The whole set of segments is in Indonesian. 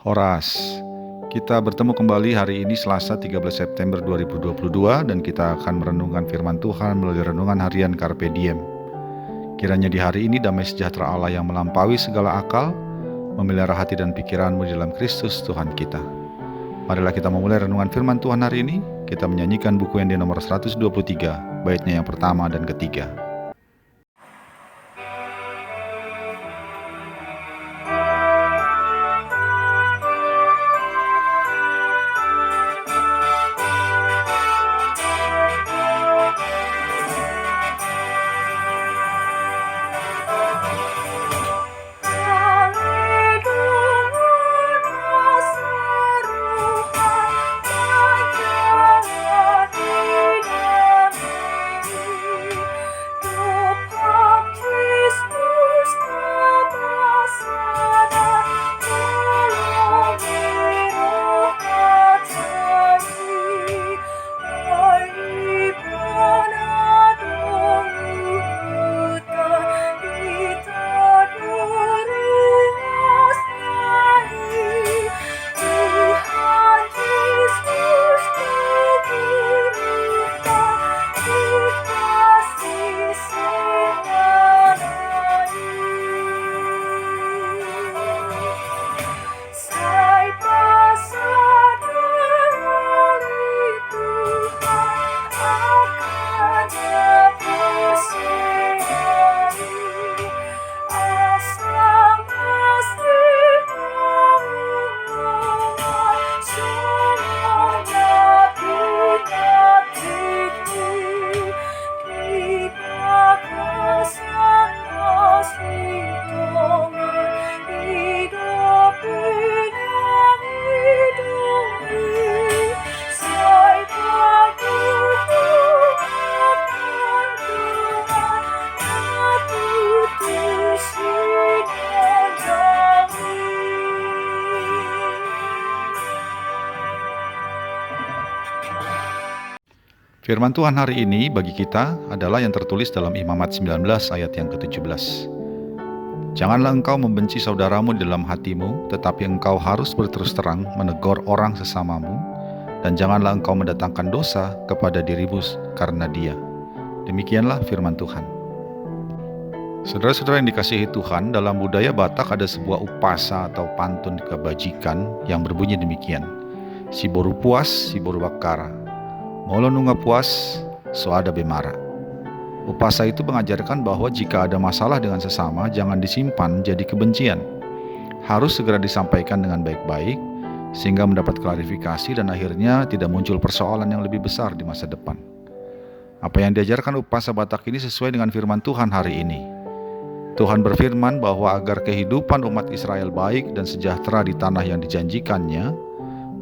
Horas. Kita bertemu kembali hari ini Selasa 13 September 2022 dan kita akan merenungkan firman Tuhan melalui renungan harian Carpe Diem. Kiranya di hari ini damai sejahtera Allah yang melampaui segala akal memelihara hati dan pikiranmu di dalam Kristus Tuhan kita. Marilah kita memulai renungan firman Tuhan hari ini. Kita menyanyikan buku yang di nomor 123, baitnya yang pertama dan ketiga. Firman Tuhan hari ini bagi kita adalah yang tertulis dalam Imamat 19 ayat yang ke-17. Janganlah engkau membenci saudaramu di dalam hatimu, tetapi engkau harus berterus terang menegur orang sesamamu, dan janganlah engkau mendatangkan dosa kepada dirimu karena dia. Demikianlah firman Tuhan. Saudara-saudara yang dikasihi Tuhan, dalam budaya Batak ada sebuah upasa atau pantun kebajikan yang berbunyi demikian. Si boru puas, si boru bakara. Molo nunga puas, so ada bemara. Upasa itu mengajarkan bahwa jika ada masalah dengan sesama, jangan disimpan jadi kebencian. Harus segera disampaikan dengan baik-baik, sehingga mendapat klarifikasi dan akhirnya tidak muncul persoalan yang lebih besar di masa depan. Apa yang diajarkan upasa Batak ini sesuai dengan firman Tuhan hari ini. Tuhan berfirman bahwa agar kehidupan umat Israel baik dan sejahtera di tanah yang dijanjikannya,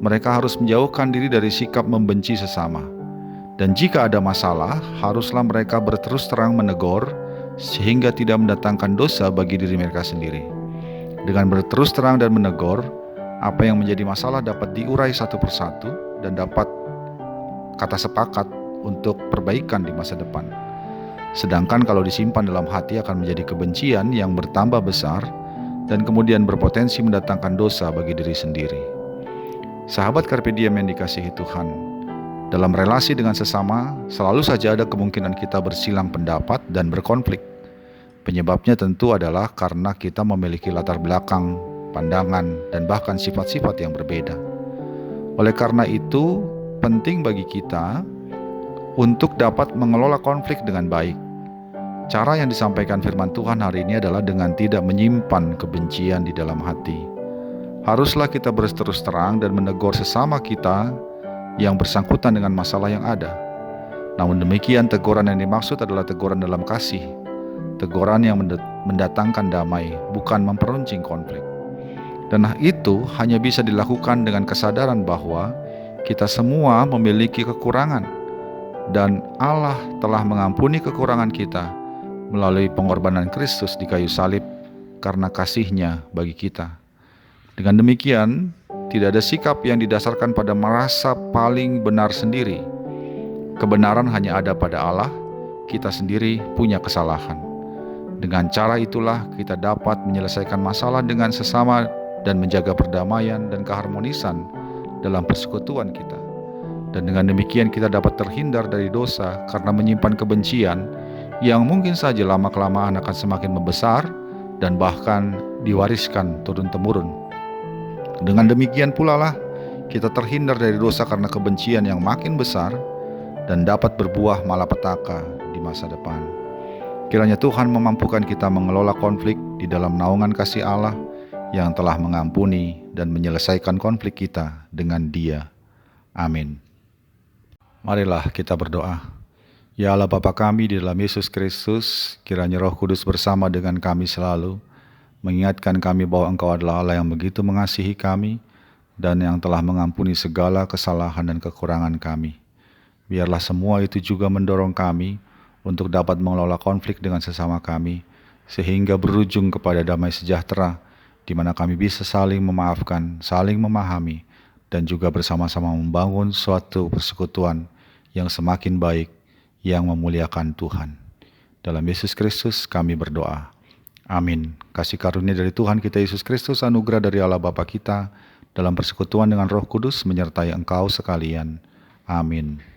mereka harus menjauhkan diri dari sikap membenci sesama. Dan jika ada masalah, haruslah mereka berterus terang menegur, sehingga tidak mendatangkan dosa bagi diri mereka sendiri. Dengan berterus terang dan menegur, apa yang menjadi masalah dapat diurai satu persatu dan dapat kata sepakat untuk perbaikan di masa depan. Sedangkan kalau disimpan dalam hati akan menjadi kebencian yang bertambah besar dan kemudian berpotensi mendatangkan dosa bagi diri sendiri. Sahabat Carpe Diem yang dikasihi Tuhan, dalam relasi dengan sesama selalu saja ada kemungkinan kita bersilang pendapat dan berkonflik. Penyebabnya tentu adalah karena kita memiliki latar belakang, pandangan, dan bahkan sifat-sifat yang berbeda. Oleh karena itu, penting bagi kita untuk dapat mengelola konflik dengan baik. Cara yang disampaikan firman Tuhan hari ini adalah dengan tidak menyimpan kebencian di dalam hati. Haruslah kita berterus terang dan menegur sesama kita yang bersangkutan dengan masalah yang ada. Namun demikian, teguran yang dimaksud adalah teguran dalam kasih, teguran yang mendatangkan damai, bukan memperuncing konflik. Dan itu hanya bisa dilakukan dengan kesadaran bahwa kita semua memiliki kekurangan, dan Allah telah mengampuni kekurangan kita melalui pengorbanan Kristus di kayu salib karena kasih-Nya bagi kita. Dengan demikian, tidak ada sikap yang didasarkan pada merasa paling benar sendiri. Kebenaran hanya ada pada Allah, kita sendiri punya kesalahan. Dengan cara itulah kita dapat menyelesaikan masalah dengan sesama dan menjaga perdamaian dan keharmonisan dalam persekutuan kita. Dan dengan demikian kita dapat terhindar dari dosa karena menyimpan kebencian yang mungkin saja lama-kelamaan akan semakin membesar dan bahkan diwariskan turun-temurun. Dengan demikian pula lah kita terhindar dari dosa karena kebencian yang makin besar dan dapat berbuah malapetaka di masa depan. Kiranya Tuhan memampukan kita mengelola konflik di dalam naungan kasih Allah yang telah mengampuni dan menyelesaikan konflik kita dengan Dia. Amin. Marilah kita berdoa. Ya Allah Bapa kami di dalam Yesus Kristus, kiranya Roh Kudus bersama dengan kami selalu, mengingatkan kami bahwa Engkau adalah Allah yang begitu mengasihi kami dan yang telah mengampuni segala kesalahan dan kekurangan kami. Biarlah semua itu juga mendorong kami untuk dapat mengelola konflik dengan sesama kami, sehingga berujung kepada damai sejahtera, di mana kami bisa saling memaafkan, saling memahami, dan juga bersama-sama membangun suatu persekutuan yang semakin baik, yang memuliakan Tuhan. Dalam Yesus Kristus kami berdoa. Amin. Kasih karunia dari Tuhan kita Yesus Kristus, anugerah dari Allah Bapa kita, dalam persekutuan dengan Roh Kudus menyertai engkau sekalian. Amin.